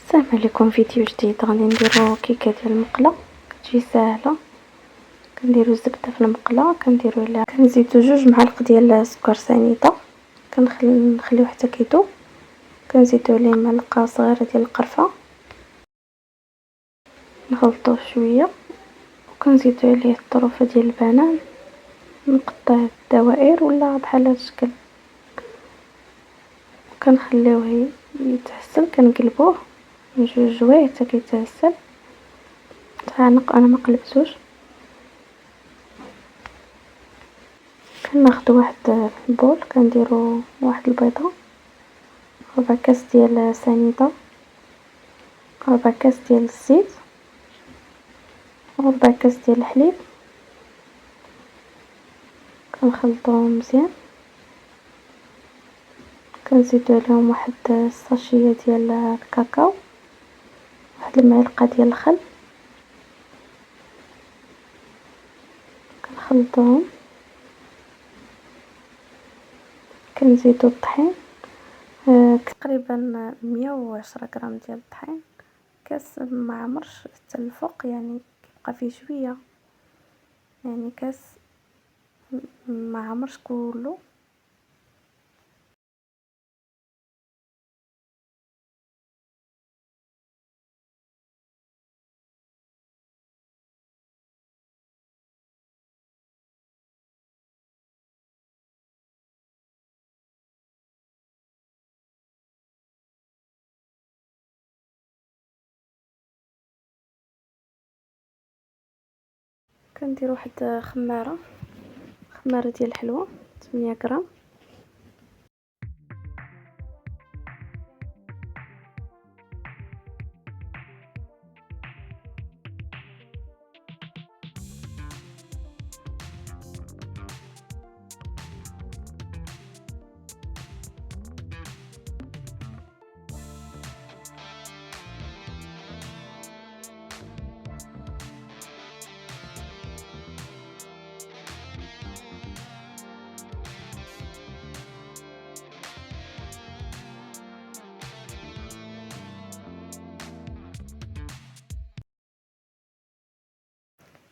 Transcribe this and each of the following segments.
السلام عليكم. فيديو جديد غادي نديرو كيكه ديال المقله. كتجي ساهله. كنديرو الزبده في المقله، كنديرو لها كنزيدو 2 معالق ديال سكر سنيده، نخليو حتى كيذوب. كنزيدو عليه معلقه صغيره ديال القرفه، نخلطوه شويه وكنزيدو عليه الطروفه ديال البنان مقطع دوائر ولا بحال هذا الشكل. كنخليوه يتعسل، كنقلبوه من جوج جوايه حتى كيتعسل. انا ما قلبتوش. كناخذ واحد البول، كنديرو واحد البيضه، 4 كاس ديال سنيده، 4 كاس ديال الزيت، 4 كاس ديال الحليب. كنخلطوهم مزيان. كنزيدو عليهم واحد الساشيه ديال الكاكاو، واحد المعلقه ديال الخل. كنخلطوهم. كنزيدو الطحين، تقريبا 110 غرام ديال الطحين. كاس ما عمرش حتى الفوق، يعني كيبقى فيه شويه، يعني كاس ما عمرش كله. كندير واحد خماره ديال الحلوى 8 غرام.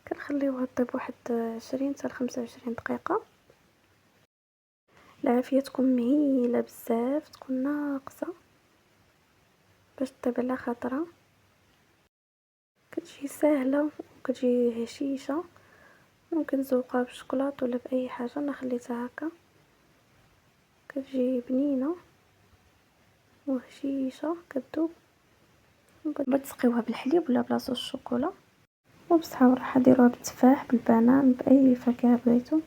كنخليوها طيب واحد 20 حتى 25 دقيقه. العافيه تكون مهيله بزاف، تكون ناقصه باش طيب على خاطرها. كتجي ساهله وكتجي هشيشه. ممكن تزوقها بالشوكولاط ولا باي حاجه. انا خليتها هكا، كتجي بنينه وهشيشه كتذوب. بتسقيوها بالحليب ولا بلاصه الشوكولا. وبصحه وراحه. ديروها بالتفاح، بالبنان، باي فاكهه بغيتو.